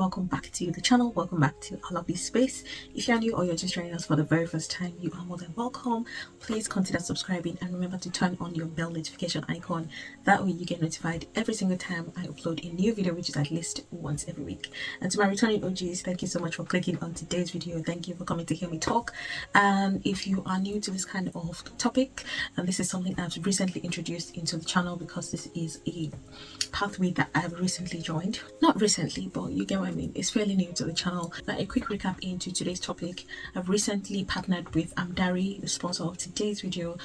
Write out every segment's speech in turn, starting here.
welcome back to the channel. Welcome back to our lovely space. If you're new or you're just joining us for the very first time, you are more than welcome. Please consider subscribing and remember to turn on your bell notification icon. That way you get notified every single time I upload a new video, which is at least once every week. And to my returning OGs, thank you so much for clicking on today's video. Thank you for coming to hear me talk. And if you are new to this kind of topic, and this is something I've recently introduced into the channel because this is a pathway that I've recently joined. Not recently, but you get what I mean. It's fairly new to the channel. But a quick recap into today's topic. I've recently partnered with Amdari, the sponsor of today's video,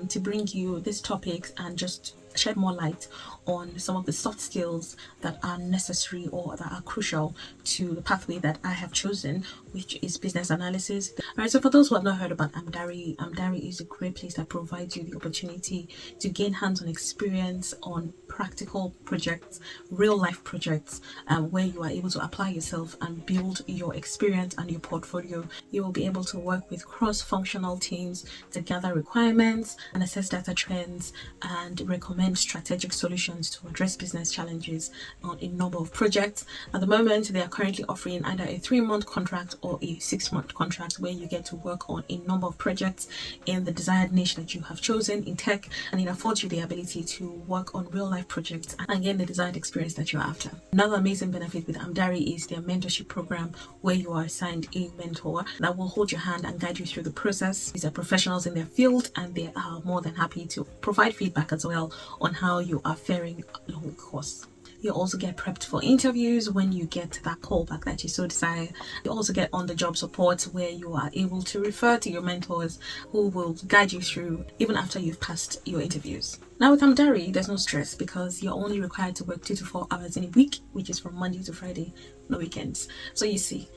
to bring you these topics and just shed more light on some of the soft skills that are necessary or that are crucial to the pathway that I have chosen, which is business analysis. Alright, so for those who have not heard about Amdari, Amdari is a great place that provides you the opportunity to gain hands-on experience on practical projects, real life projects, where you are able to apply yourself and build your experience and your portfolio. You will be able to work with cross-functional teams to gather requirements and assess data trends and recommend strategic solutions to address business challenges on a number of projects. At the moment, they are currently offering either a 3-month contract or a 6-month contract where you get to work on a number of projects in the desired niche that you have chosen in tech, and it affords you the ability to work on real life projects and gain the desired experience that you're after. Another amazing benefit with Amdari is their mentorship program, where you are assigned a mentor that will hold your hand and guide you through the process. These are professionals in their field and they are more than happy to provide feedback as well on how you are faring along the course. You also get prepped for interviews when you get that callback that you so desire. You also get on-the-job support where you are able to refer to your mentors who will guide you through even after you've passed your interviews. Now with Amdari, there's no stress because you're only required to work 2 to 4 hours in a week, which is from Monday to Friday, no weekends. So you see,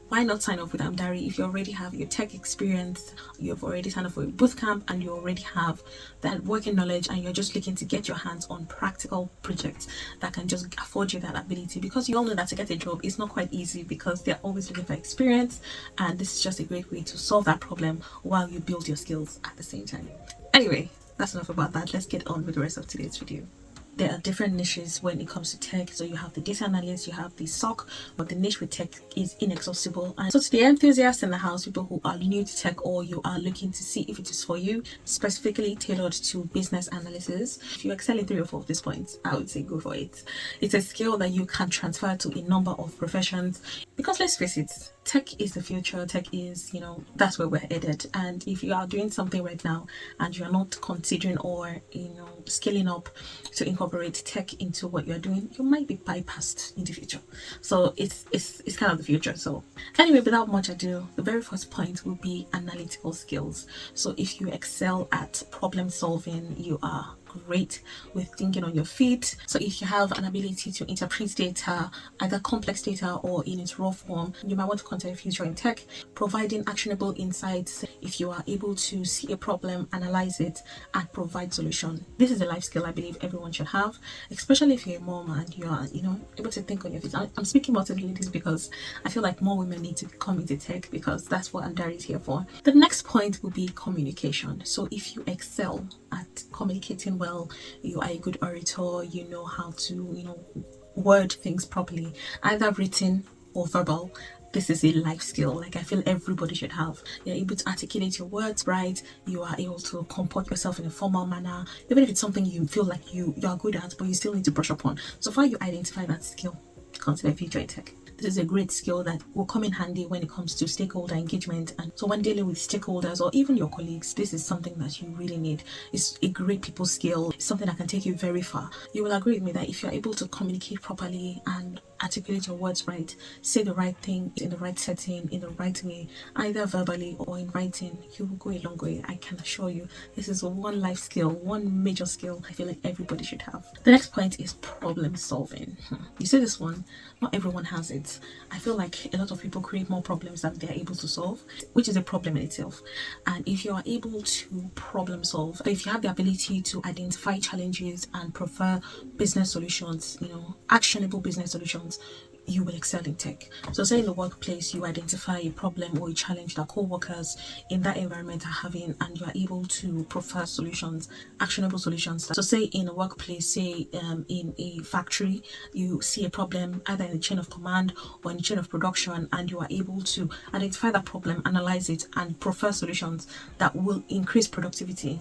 why not sign up with Amdari if you already have your tech experience, you've already signed up for a bootcamp, and you already have that working knowledge, and you're just looking to get your hands on practical projects that can just afford you that ability. Because you all know that to get a job is not quite easy because they're always looking for experience, and this is just a great way to solve that problem while you build your skills at the same time. Anyway, that's enough about that. Let's get on with the rest of today's video. There are different niches when it comes to tech. So you have the data analyst, you have the SOC, but the niche with tech is inexhaustible. And so to the enthusiasts in the house, people who are new to tech or you are looking to see if it is for you, specifically tailored to business analysis, if you excel in 3 or 4 of these points, I would say go for it. It's a skill that you can transfer to a number of professions because let's face it, tech is the future. Tech is, that's where we're headed. And if you are doing something right now and you're not considering or, scaling up to incorporate tech into what you're doing, you might be bypassed in the future. So it's kind of the future. So anyway, without much ado, the very first point will be analytical skills. So if you excel at problem solving, you are great with thinking on your feet. So if you have an ability to interpret data, either complex data or in its raw form, you might want to consider a future in tech. Providing actionable insights, if you are able to see a problem, analyze it, and provide solution. This is a life skill I believe everyone should have, especially if you're a mom and you are, able to think on your feet. I'm speaking about the ladies because I feel like more women need to come into tech because that's what Amdari is here for. The next point will be communication. So if you excel at communicating well, you are a good orator, you know how to, word things properly, either written or verbal. This is a life skill like I feel everybody should have. You're able to articulate your words right, you are able to comport yourself in a formal manner, even if it's something you feel like you are good at but you still need to brush up on. So far you identify that skill, consider future in tech. This is a great skill that will come in handy when it comes to stakeholder engagement. And so when dealing with stakeholders or even your colleagues, this is something that you really need. It's a great people skill. It's something that can take you very far. You will agree with me that if you're able to communicate properly and articulate your words right, say the right thing in the right setting, in the right way, either verbally or in writing, you will go a long way. I can assure you, this is one life skill, one major skill I feel like everybody should have. The next point is problem solving. You see this one, not everyone has it. I feel like a lot of people create more problems than they're able to solve, which is a problem in itself. And if you are able to problem solve, if you have the ability to identify challenges and prefer business solutions, actionable business solutions, you will excel in tech. So say in the workplace you identify a problem or a challenge that co-workers in that environment are having, and you are able to provide solutions, actionable solutions. So say in a workplace, say in a factory, you see a problem either in the chain of command or in the chain of production, and you are able to identify that problem, analyze it, and provide solutions that will increase productivity.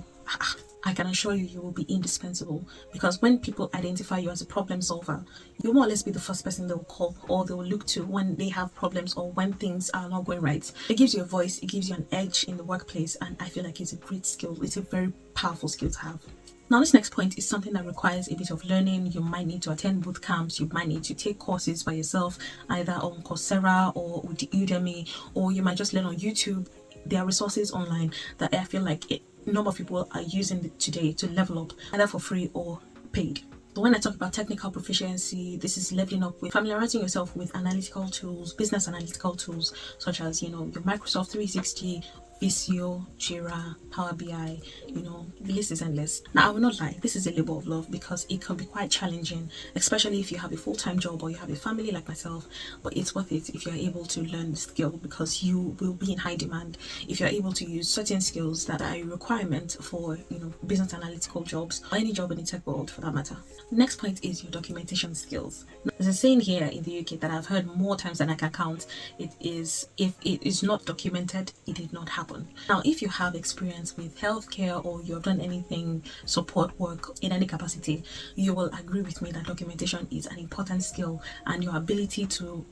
I can assure you, you will be indispensable, because when people identify you as a problem solver, you'll more or less be the first person they will call or they will look to when they have problems or when things are not going right. It gives you a voice, it gives you an edge in the workplace, and I feel like it's a great skill. It's a very powerful skill to have. Now, this next point is something that requires a bit of learning. You might need to attend boot camps, you might need to take courses by yourself, either on Coursera or Udemy, or you might just learn on YouTube. There are resources online that I feel like a number of people are using today to level up, either for free or paid. So when I talk about technical proficiency, this is leveling up with familiarizing yourself with analytical tools, business analytical tools, such as, your Microsoft 360, Visio, Jira, Power BI, the list is endless. Now, I will not lie, this is a labor of love because it can be quite challenging, especially if you have a full-time job or you have a family like myself, but it's worth it if you're able to learn the skill, because you will be in high demand if you're able to use certain skills that are a requirement for, business analytical jobs, or any job in the tech world for that matter. Next point is your documentation skills. There's a saying here in the UK that I've heard more times than I can count. It is, if it is not documented, it did not happen. Now, if you have experience with healthcare or you have done anything support work in any capacity, you will agree with me that documentation is an important skill, and your ability to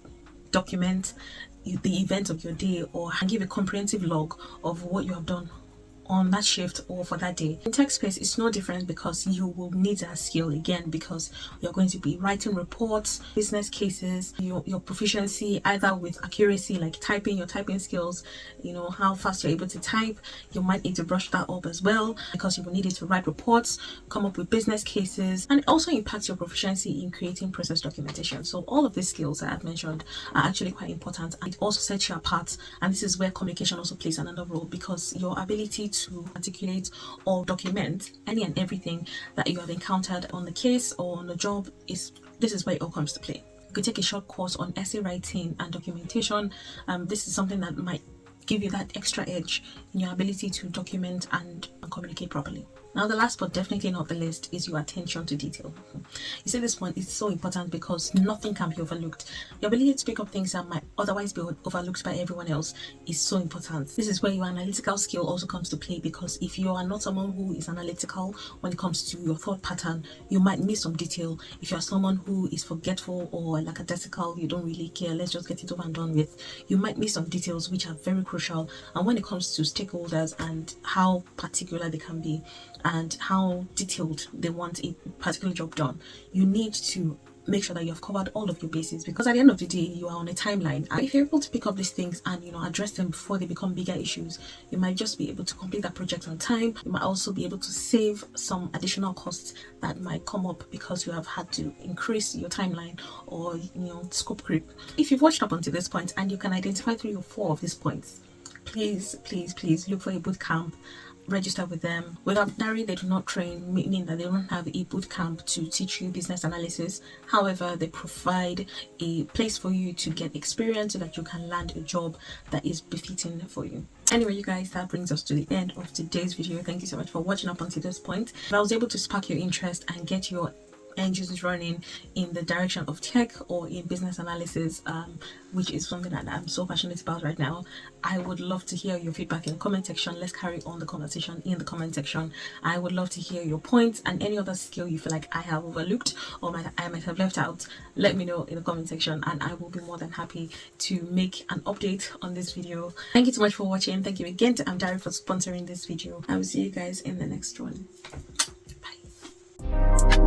document the events of your day or give a comprehensive log of what you have done on that shift or for that day. In tech space, it's no different, because you will need that skill again, because you're going to be writing reports, business cases, your proficiency either with accuracy, like your typing skills, how fast you're able to type. You might need to brush that up as well, because you will need it to write reports, come up with business cases, and it also impacts your proficiency in creating process documentation. So all of these skills that I've mentioned are actually quite important, and it also sets you apart. And this is where communication also plays another role, because your ability to articulate or document any and everything that you have encountered on the case or on the job, this is where it all comes to play. You could take a short course on essay writing and documentation. This is something that might give you that extra edge in your ability to document and communicate properly. Now, the last but definitely not the least is your attention to detail. You see, this one is so important because nothing can be overlooked. Your ability to pick up things that might otherwise be overlooked by everyone else is so important. This is where your analytical skill also comes to play, because if you are not someone who is analytical when it comes to your thought pattern, you might miss some detail. If you're someone who is forgetful or lackadaisical, you don't really care, let's just get it over and done with, you might miss some details which are very crucial. And when it comes to stakeholders and how particular they can be and how detailed they want a particular job done, you need to make sure that you have covered all of your bases, because at the end of the day, you are on a timeline, and if you're able to pick up these things and address them before they become bigger issues, you might just be able to complete that project on time. You might also be able to save some additional costs that might come up because you have had to increase your timeline or scope creep. If you've watched up until this point and you can identify 3 or 4 of these points, please look for a boot camp. Register with them. With Amdari, they do not train, meaning that they don't have a boot camp to teach you business analysis. However, they provide a place for you to get experience so that you can land a job that is befitting for you. Anyway, you guys, that brings us to the end of today's video. Thank you so much for watching up until this point. If I was able to spark your interest and get your engines running in the direction of tech or in business analysis, which is something that I'm so passionate about right now, I would love to hear your feedback in the comment section. Let's carry on the conversation in the comment section. I would love to hear your points and any other skill you feel like I have overlooked or I might have left out. Let me know in the comment section, and I will be more than happy to make an update on this video. Thank you so much for watching. Thank you again to Amdari for sponsoring this video. I will see you guys in the next one. Bye.